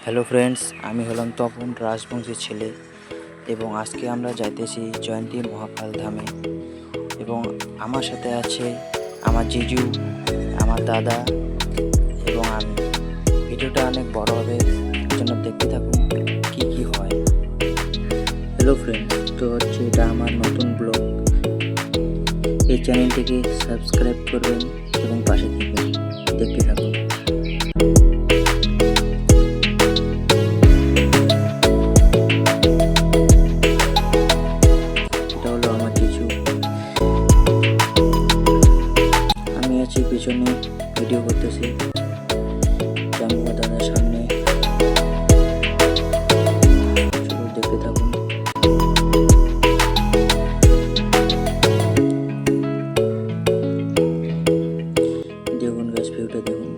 Hello friends, আমি হলাম তপন রাজবংশীর ছেলে এবং আজকে আমরা যাইতেছি জয়ন্তী মহাকাল ধামে এবং আমার সাথে আছে আমার জিজু, আমার দাদা এবং আমি। ভিডিওটা অনেক বড় হবে, জন্য দেখতে থাকুন কি কি হয়। হ্যালো ফ্রেন্ডস, তো হচ্ছে এটা আমার নতুন ব্লগ। এই চ্যানেলটিকে সাবস্ক্রাইব করবেন এবং পাশে থাকবেন, দেখতে থাকুন। পিছনে ভিডিও করতেছি জামুয়া দাদার সামনে, দেখতে থাকুন। দেখুন গাছ, ভিউটা দেখুন,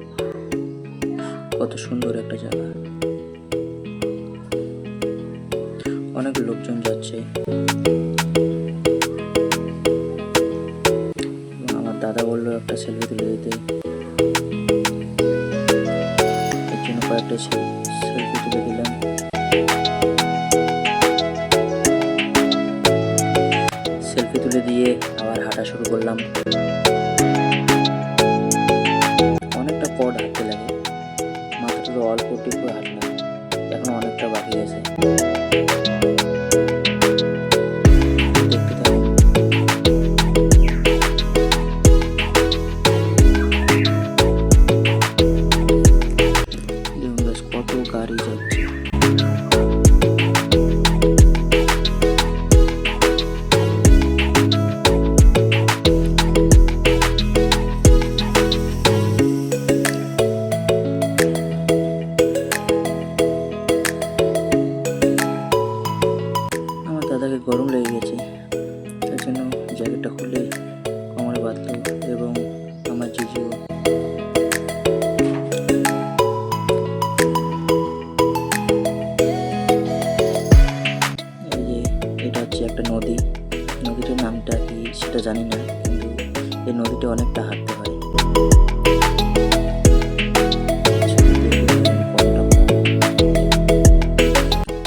কত সুন্দর একটা জায়গা। অনেক লোকজন যাচ্ছে। আমার দাদা বললো একটা সেলফি তুলে দিতে, এর জন্য কয়েকটা সেলফি তুলে দিলাম। সেলফি তুলে দিয়ে আবার হাঁটা শুরু করলাম। অনেকটা পথ হাঁটতে লাগে, মাত্র অল্প টিপু হাঁটলাম, এখন অনেকটা বাকি আছে। কত গাড়ি যাচ্ছে। আমার দাদাকে গরম লেগে গেছে, তার জন্য জ্যাকেটটা খুলে কোমরে বাঁধলো এবং আমার জিজু একটা নদী, নদীটার নামটা কি সেটা জানি না, কিন্তু এই নদীটা অনেকটা হাঁটতে হয়।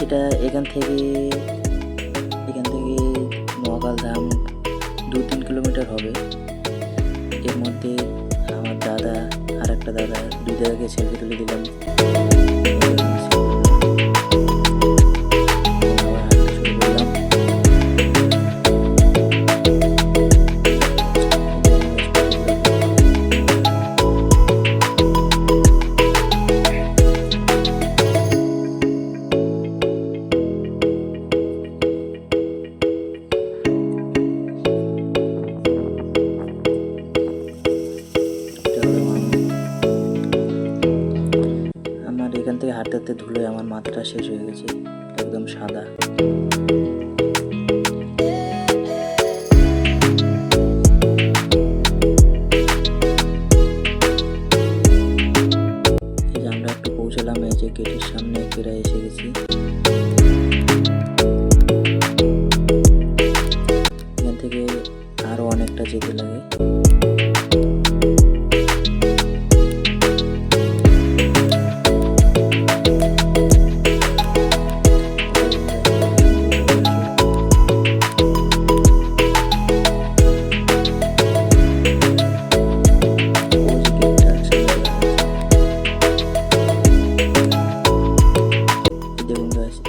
এটা এখান থেকে মহাকাল ধাম 2-3 কিলোমিটার হবে। এর মধ্যে আমার দাদা আর একটা দাদা, দুই দাদাকে সেলফি তুলে দিলাম। এখান থেকে হাঁটতে হাঁটতে ধুলোয় আমার মাথাটা শেষ হয়ে গেছে, একদম সাদা। এই যে আমরা একটু পৌঁছালাম, এই যে গেটের সামনে প্রায় এসে গেছি। এখান থেকে আরো অনেকটা যেতে লাগে।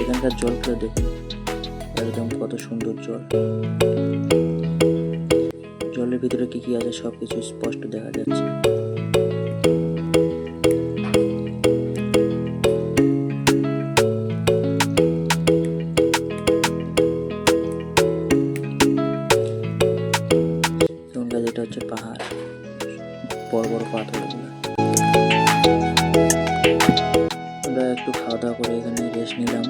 এখানকার জলগুলো দেখুন, একদম কত সুন্দর জল। জলের ভিতরে কি কি আছে সবকিছু স্পষ্ট দেখা যাচ্ছে। এটা হচ্ছে পাহাড়, বড় বড় পাথরগুলো। আমরা একটু খাওয়া দাওয়া করে এখানে রেস্ট নিলাম।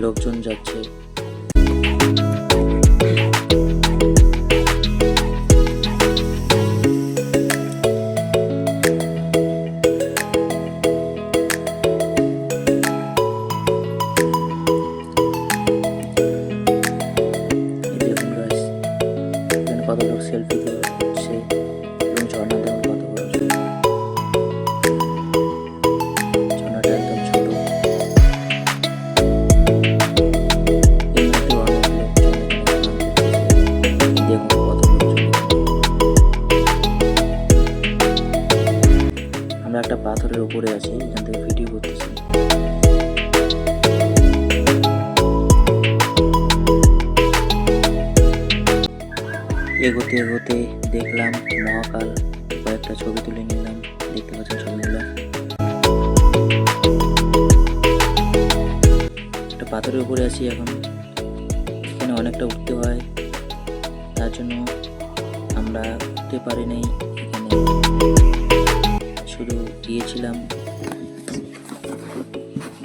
লোকজন যাচ্ছে। কত লোক সেলফি তুলছে এবং ঝর্ণা দেখুন কত বড়। ঝর্ণাটা একদম ছোট। এর মধ্যে অনেক লোকজন দেখুন কত লোকজন। আমরা একটা পাথরের উপরে আছি, এখান থেকে ভিডিও করতেছি। এগোতে এগোতে দেখলাম মহাকাল, কয়েকটা ছবি তুলে নিলাম। দেখতে পাচ্ছেন ছবিগুলো। একটা পাথরের উপরে আছি এখন, এখানে অনেকটা উঠতে হয়, তার জন্য আমরা উঠতে পারি নাই। এখানে শুধু গিয়েছিলাম,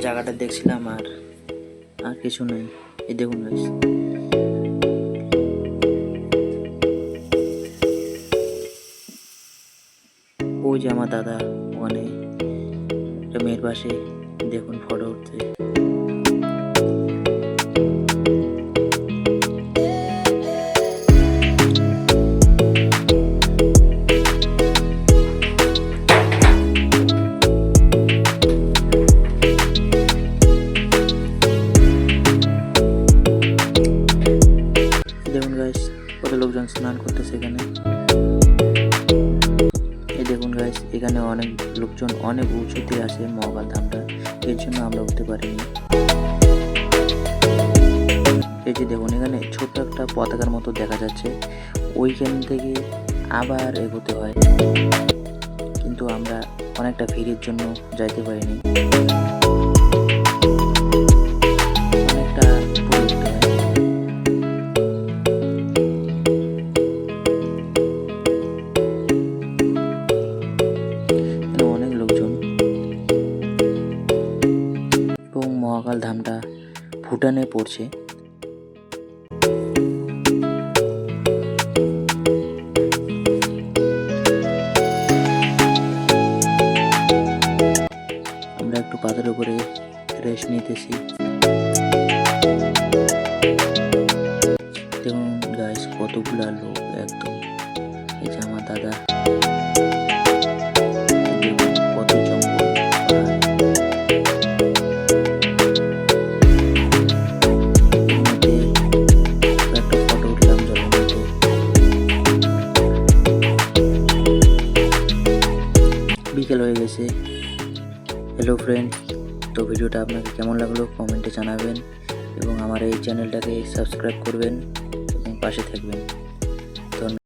জায়গাটা দেখছিলাম, আর কিছু নয়। এই দেখুন গাইস, ওই যে আমার দাদা ওখানে একটা মেয়ের পাশে দেখুন ফটো উঠছে। দেখুন গাইস কত লোকজন স্নান করতেছে এখানে। এই দেখুন গাইস, এখানে অনেক লোকজন অনেক উঁচুতে আসে মহাকাল ধামটা, এর জন্য আমরা উঠতে পারিনি। এই যে দেখুন এখানে ছোট্ট একটা পতাকার মতো দেখা যাচ্ছে, ওইখান থেকে আবার এগোতে হয়, কিন্তু আমরা অনেকটা ভিড়ের জন্য যাইতে পারিনি। অনেকটা উপরে উঠতে হয়। অনেক লোকজন এবং মহাকাল ধামটা ভুটানে পড়ছে। আমরা একটু পাথরের উপরে রেস্ট নিতেছি। দেখুন গাইস কতগুলা লোক একদম। এই যে আমার দাদা, কত জঙ্গল, একটা ফটো উঠলাম জলের মধ্যে। বিকেল হয়ে গেছে। হ্যালো ফ্রেন্ড, তো ভিডিওটা আপনাকে কেমন লাগলো কমেন্টে জানাবেন এবং আমার এই চ্যানেলটাকে সাবস্ক্রাইব করবেন এবং পাশে থাকবেন।